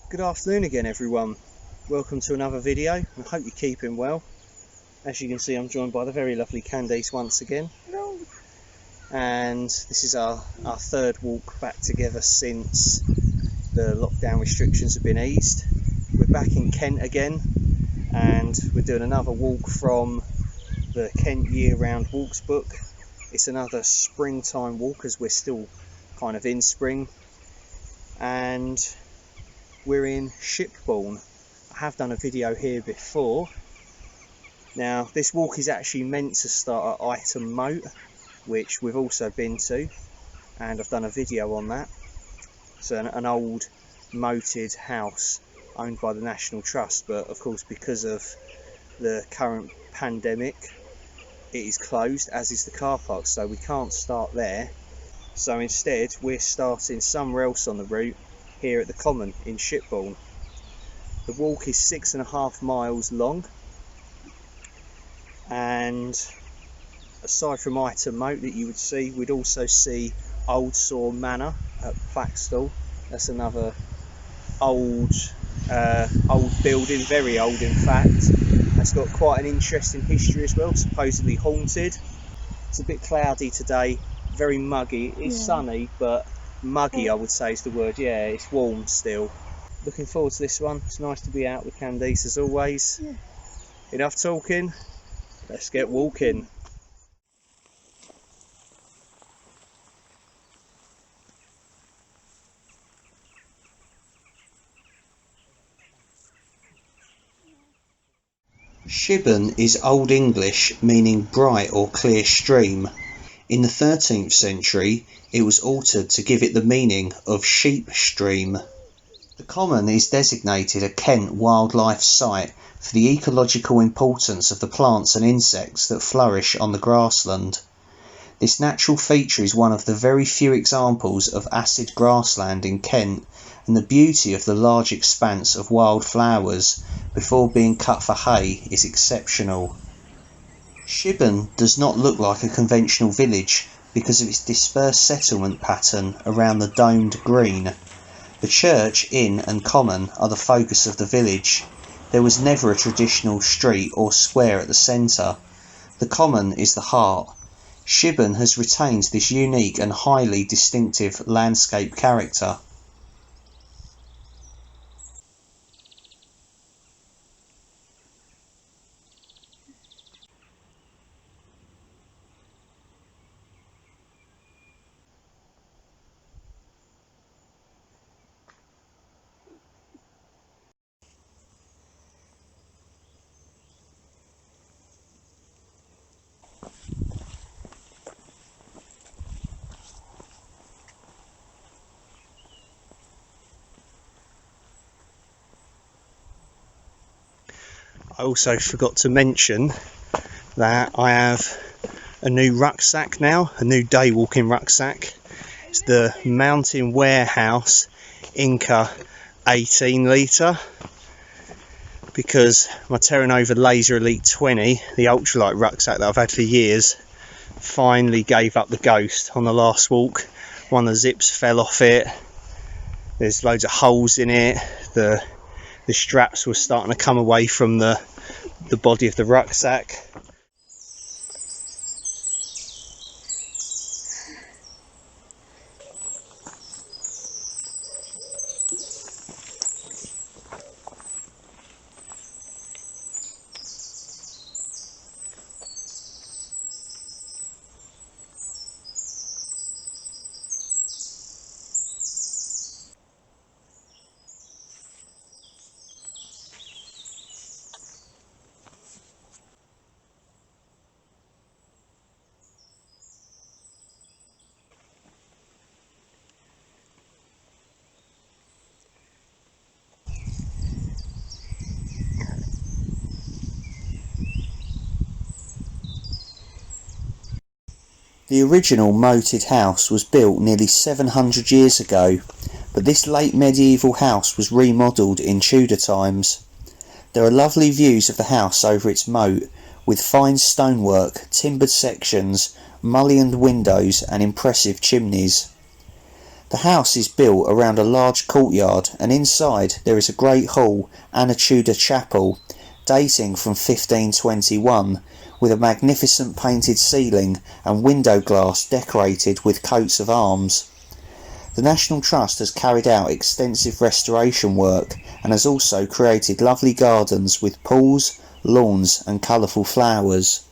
Good afternoon again everyone, welcome to another video. I hope you're keeping well. As you can see, I'm joined by the very lovely Candice once again. Hello. And this is our third walk back together since the lockdown restrictions have been eased. We're back in Kent again and we're doing another walk from the Kent year-round walks book. It's another springtime walk as we're still kind of in spring, and we're in Shipbourne. I have done a video here before. Now this walk is actually meant to start at Ightham Mote, which we've also been to, and I've done a video on that. It's an old moated house owned by the National Trust, but of course because of the current pandemic it is closed, as is the car park, so we can't start there. So instead we're starting somewhere else on the route, here at the Common in Shipbourne. The walk is 6.5 miles long, and aside from Ightham Mote that you would see, we'd also see Old Saw Manor at Plaxtall. That's another old building, very old in fact. It's got quite an interesting history as well, supposedly haunted. It's a bit cloudy today, very muggy. It's sunny, but muggy I would say is the word. Yeah, it's warm still. Looking forward to this one. It's nice to be out with Candice as always. Yeah. Enough talking, let's get walking. Shibbourne is Old English meaning bright or clear stream. In the 13th century it was altered to give it the meaning of sheep stream. The Common is designated a Kent wildlife site for the ecological importance of the plants and insects that flourish on the grassland. This natural feature is one of the very few examples of acid grassland in Kent, and the beauty of the large expanse of wild flowers before being cut for hay is exceptional. Shibbourne does not look like a conventional village because of its dispersed settlement pattern around the domed green. The church, inn and common are the focus of the village. There was never a traditional street or square at the centre. The common is the heart. Shibbourne has retained this unique and highly distinctive landscape character. I also forgot to mention that I have a new rucksack now, a new day walking rucksack. It's the Mountain Warehouse Inca 18 litre, because my Terra Nova Laser Elite 20, the ultralight rucksack that I've had for years, finally gave up the ghost on the last walk. One of the zips fell off it, there's loads of holes in it, the straps were starting to come away from the body of the rucksack. The original moated house was built nearly 700 years ago, but this late medieval house was remodelled in Tudor times. There are lovely views of the house over its moat, with fine stonework, timbered sections, mullioned windows and impressive chimneys. The house is built around a large courtyard, and inside there is a great hall and a Tudor chapel dating from 1521, with a magnificent painted ceiling and window glass decorated with coats of arms. The National Trust has carried out extensive restoration work and has also created lovely gardens with pools, lawns and colourful flowers.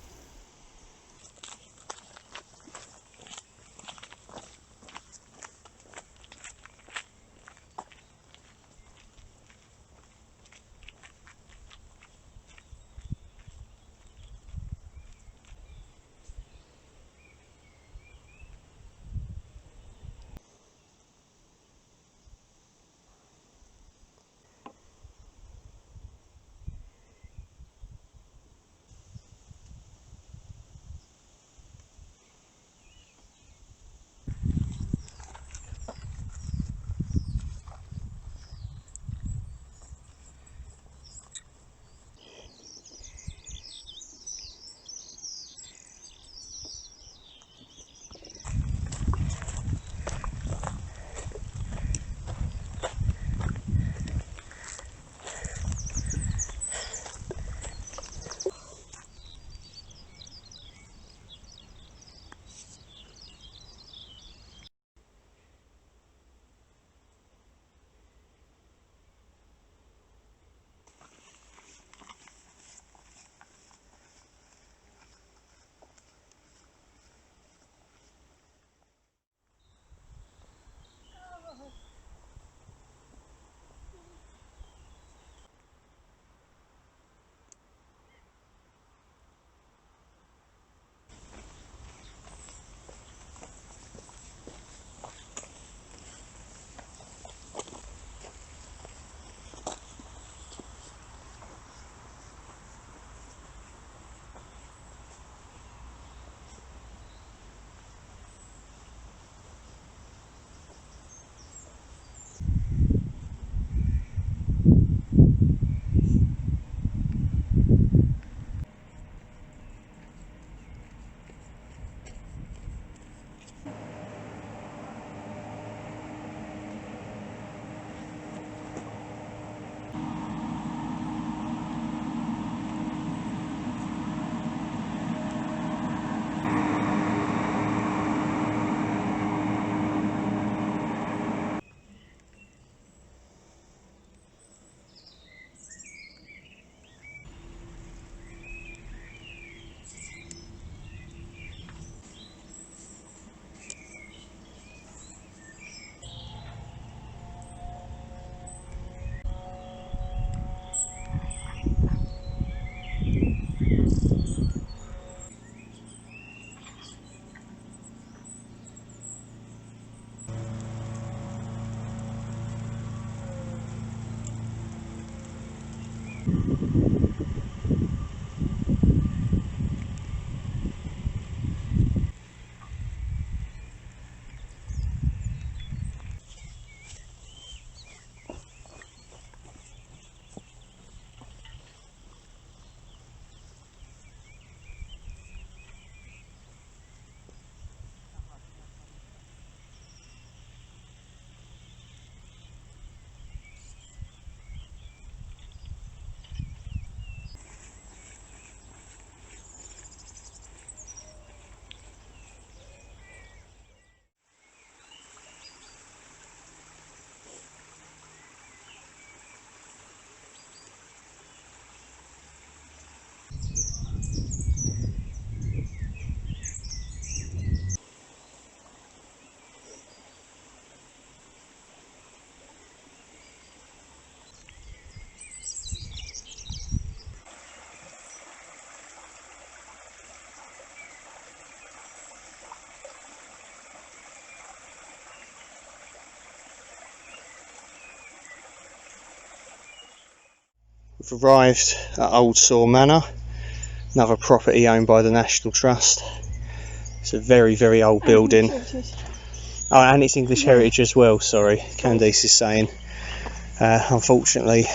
We've arrived at Old Saw Manor, another property owned by the National Trust. It's a very, very old building. Oh, and it's English heritage as well, sorry, Candice is saying. Unfortunately,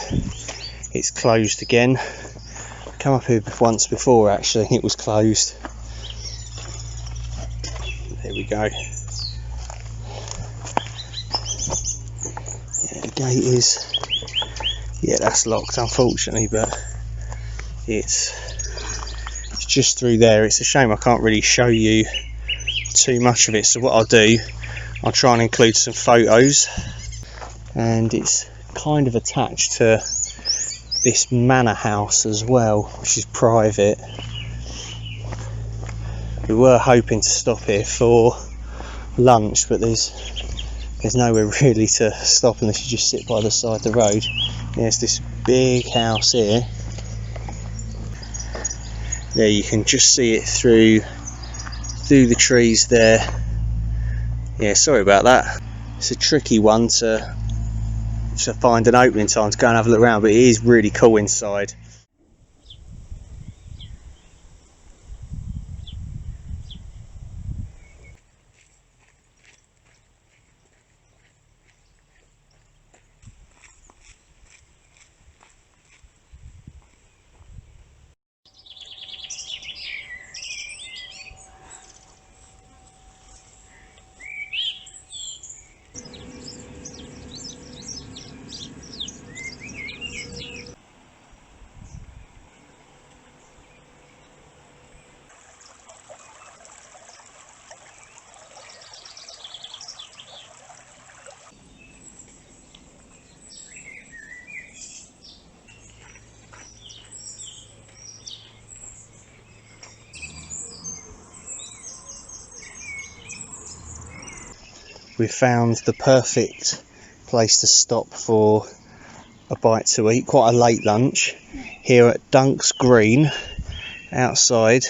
it's closed again. Come up here once before actually, it was closed. There we go. that gate is. Yeah, that's locked unfortunately, but it's just through there. It's a shame I can't really show you too much of it, so what I'll do, I'll try and include some photos. And it's kind of attached to this manor house as well, which is private. We were hoping to stop here for lunch, but there's nowhere really to stop unless you just sit by the side of the road. There's this big house here. There you can just see it through the trees there. Yeah, sorry about that. It's a tricky one to find an opening time to go and have a look around, but it is really cool inside. We've found the perfect place to stop for a bite to eat, quite a late lunch, here at Dunk's Green, outside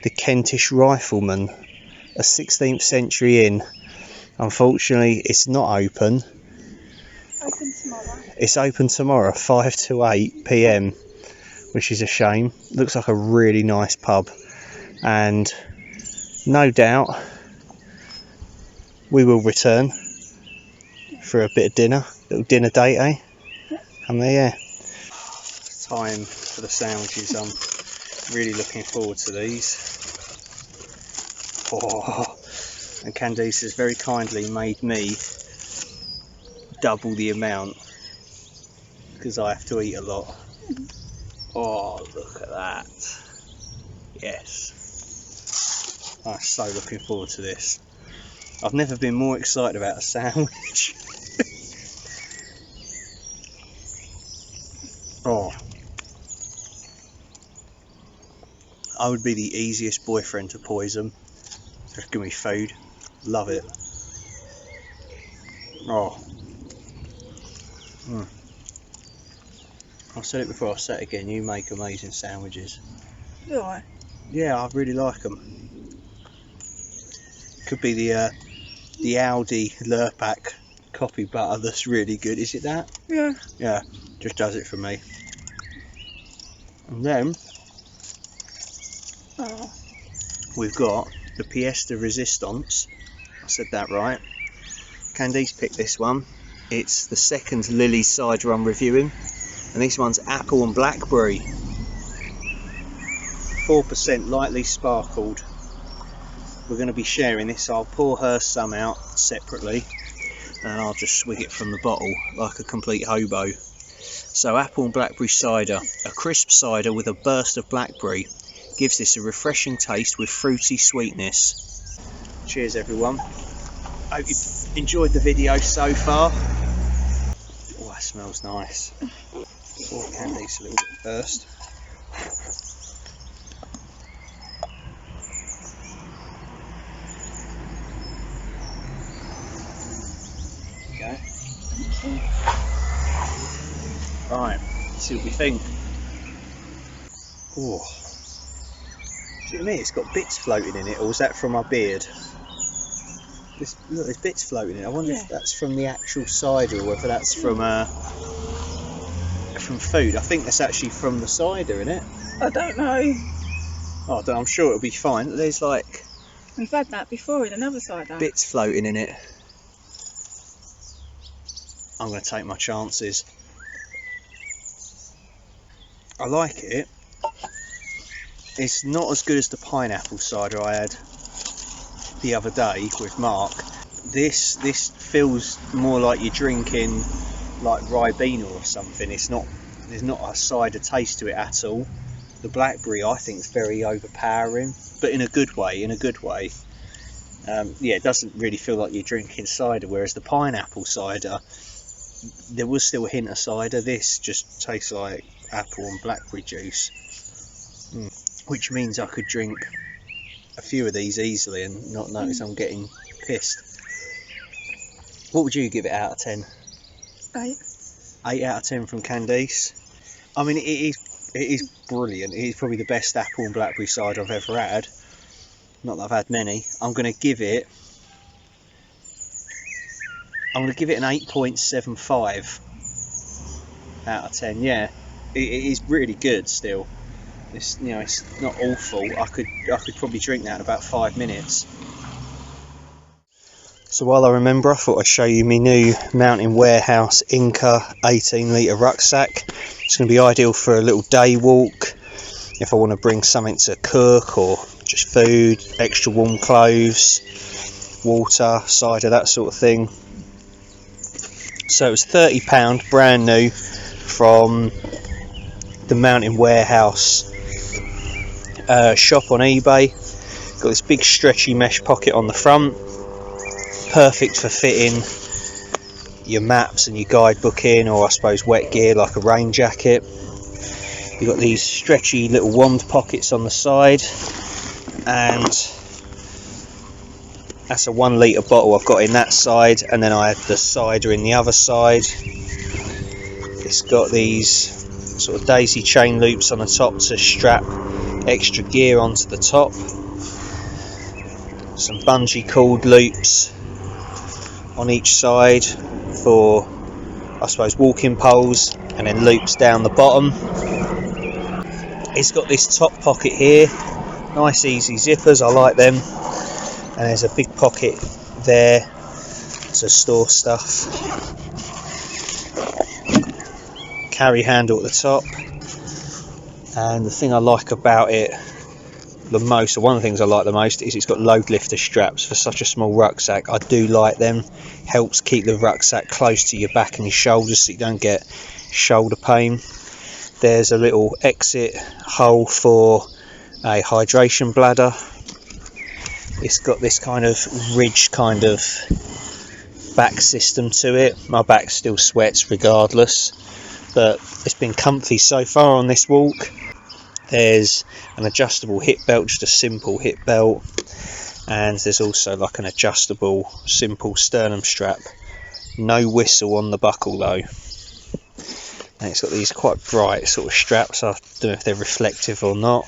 the Kentish Rifleman, a 16th century inn. Unfortunately, it's not open. Open tomorrow. It's open tomorrow, 5 to 8 PM, which is a shame. Looks like a really nice pub, and no doubt we will return for a bit of dinner, little dinner date, eh? And there, yeah. Time for the sandwiches. I'm really looking forward to these. Oh, and Candice has very kindly made me double the amount because I have to eat a lot. Oh, look at that. Yes. I'm so looking forward to this. I've never been more excited about a sandwich. Oh, I would be the easiest boyfriend to poison. Just give me food. Love it. Oh. I've said it before, I'll say it again, you make amazing sandwiches. Do I? Yeah, I really like them. Could be the Aldi Lurpak coffee butter that's really good. Is it that? Yeah. Yeah, just does it for me. And then we've got the pièce de résistance. I said that right. Candice picked this one. It's the second Lilley cider I'm reviewing, and this one's apple and blackberry. 4% lightly sparkled. We're going to be sharing this. I'll pour her some out separately and I'll just swig it from the bottle like a complete hobo. So apple and blackberry cider, a crisp cider with a burst of blackberry, gives this a refreshing taste with fruity sweetness. Cheers everyone. Hope you've enjoyed the video so far. Oh, that smells nice. Pour Candice a little bit first. There you go. Right, let's see what we think. Oh, see what I mean? It's got bits floating in it, or is that from my beard? Look, there's bits floating in it. I wonder if that's from the actual cider or whether that's from food. I think that's actually from the cider, isn't it? I don't know. Oh, I'm sure it'll be fine. There's like... We've had that before in another cider. Bits floating in it. I'm going to take my chances. I like it. It's not as good as the pineapple cider I had the other day with Mark. This feels more like you're drinking like Ribena or something. There's not a cider taste to it at all. The blackberry I think is very overpowering, but in a good way. Yeah, it doesn't really feel like you're drinking cider, whereas the pineapple cider, there was still a hint of cider. This just tastes like apple and blackberry juice, which means I could drink a few of these easily and not notice I'm getting pissed. What would you give it out of 10? 8. 8 out of 10 from Candice. I mean, it is brilliant. It is probably the best apple and blackberry cider I've ever had. Not that I've had many. I'm going to give it an 8.75 out of 10. Yeah, it is really good still. It's not awful. I could probably drink that in about 5 minutes. So while I remember, I thought I'd show you my new Mountain Warehouse Inca 18 litre rucksack. It's going to be ideal for a little day walk, if I want to bring something to cook or just food, extra warm clothes, water, cider, that sort of thing. So it was £30 brand new from the Mountain Warehouse shop on eBay. Got this big stretchy mesh pocket on the front, perfect for fitting your maps and your guidebook in, or I suppose wet gear like a rain jacket. You've got these stretchy little wand pockets on the side, and that's a 1 litre bottle I've got in that side, and then I have the cider in the other side. It's got these sort of daisy chain loops on the top to strap extra gear onto the top, some bungee cord loops on each side for, I suppose, walking poles, and then loops down the bottom. It's got this top pocket here, nice easy zippers, I like them, and there's a big pocket there to store stuff. Carry handle at the top, and the thing I like about it the most, or one of the things I like the most, is it's got load lifter straps for such a small rucksack. I do like them. Helps keep the rucksack close to your back and your shoulders so you don't get shoulder pain. There's a little exit hole for a hydration bladder. It's got this kind of ridged kind of back system to it. My back still sweats regardless, but it's been comfy so far on this walk. There's an adjustable hip belt, just a simple hip belt, and there's also like an adjustable simple sternum strap. No whistle on the buckle though. And it's got these quite bright sort of straps. I don't know if they're reflective or not.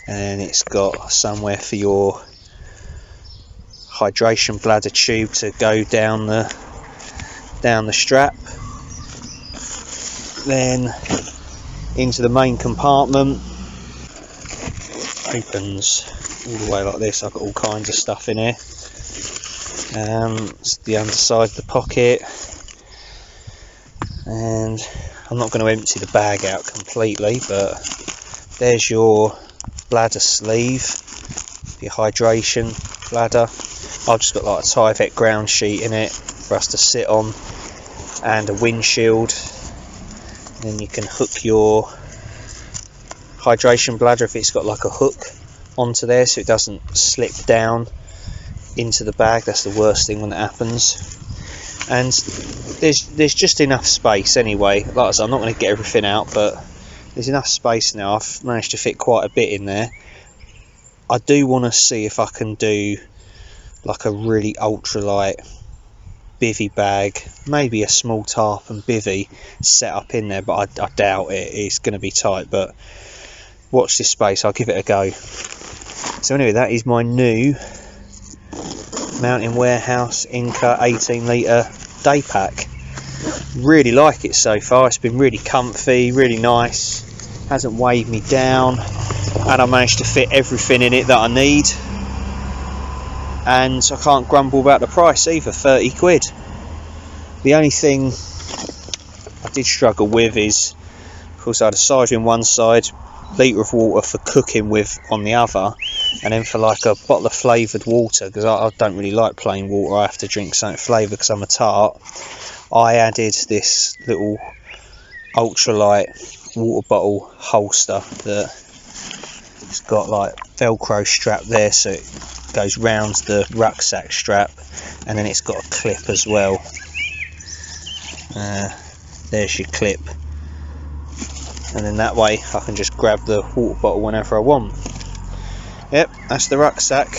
And then it's got somewhere for your hydration bladder tube to go down the strap. Then into the main compartment. Opens all the way like this. I've got all kinds of stuff in here. It's the underside of the pocket, and I'm not going to empty the bag out completely, but there's your bladder sleeve, your hydration bladder. I've just got like a Tyvek ground sheet in it for us to sit on, and a windshield. And then you can hook your hydration bladder, if it's got like a hook, onto there so it doesn't slip down into the bag. That's the worst thing when it happens. And there's just enough space anyway. Like I said, I'm not going to get everything out, but there's enough space now. I've managed to fit quite a bit in there. I do want to see if I can do like a really ultralight bivvy bag, maybe a small tarp and bivvy set up in there, but I doubt it. It's going to be tight, but watch this space, I'll give it a go. So anyway, that is my new Mountain Warehouse Inca 18 litre day pack. Really like it so far. It's been really comfy, really nice, hasn't weighed me down, and I managed to fit everything in it that I need, and I can't grumble about the price either, 30 quid. The only thing I did struggle with is, of course, I had a cider in one side, litre of water for cooking with on the other, and then for like a bottle of flavoured water, because I don't really like plain water. I have to drink something flavoured because I'm a tart. I added this little ultralight water bottle holster that it's got like velcro strap there, so it goes round the rucksack strap, and then it's got a clip as well. There's your clip, and then that way I can just grab the water bottle whenever I want. Yep, that's the rucksack.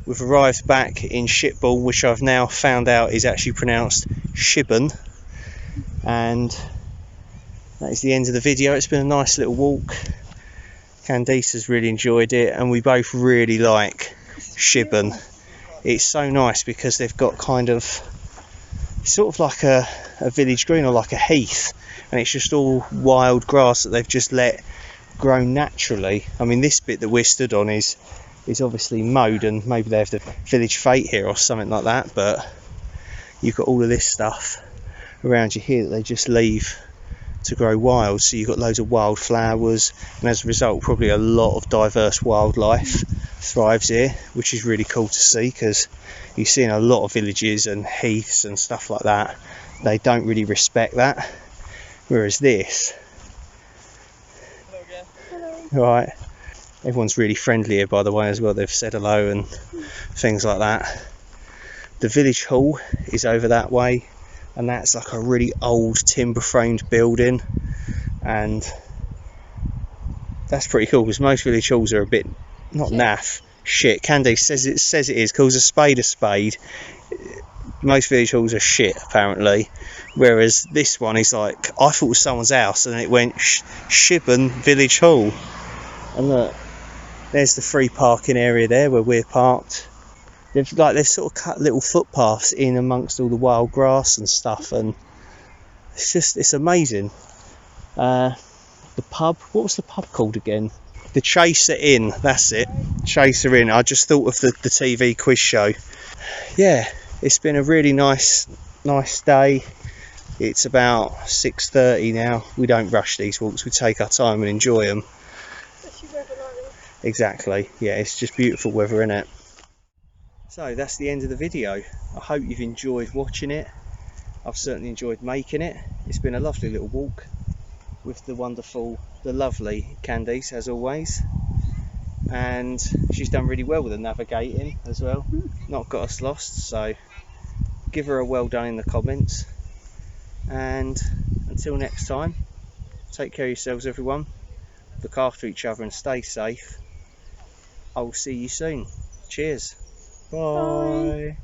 We've arrived back in Shipbourne, which I've now found out is actually pronounced Shibburn, and that is the end of the video. It's been a nice little walk. Candice has really enjoyed it, and we both really like Shibburn. It's so nice because they've got kind of sort of like a village green, or like a heath, and it's just all wild grass that they've just let grow naturally. I mean, this bit that we're stood on is obviously mowed, and maybe they have the village fete here or something like that, but you've got all of this stuff around you here that they just leave to grow wild. So you've got loads of wild flowers, and as a result probably a lot of diverse wildlife thrives here, which is really cool to see, because you see in a lot of villages and heaths and stuff like that, they don't really respect that, whereas this, right, everyone's really friendly here, by the way, as well. They've said hello and things like that. The village hall is over that way, and that's like a really old timber framed building, and that's pretty cool, because most village halls are a bit, not naff, shit. Candice says it is, calls a spade. Most village halls are shit apparently, whereas this one is like, I thought it was someone's house, and it went Shibburn Village Hall. And look, there's the free parking area there where we're parked. They've sort of cut little footpaths in amongst all the wild grass and stuff, and it's amazing. The pub, what was the pub called again? The Chaser Inn, that's it, Chaser Inn. I just thought of the TV quiz show. Yeah, it's been a really nice day. It's about 6:30 now. We don't rush these walks, we take our time and enjoy them. Exactly, yeah, it's just beautiful weather, innit? So that's the end of the video. I hope you've enjoyed watching it. I've certainly enjoyed making it. It's been a lovely little walk with the lovely Candice, as always, and she's done really well with the navigating as well, not got us lost, so give her a well done in the comments. And until next time, take care of yourselves, everyone, look after each other and stay safe. I'll see you soon. Cheers. Bye.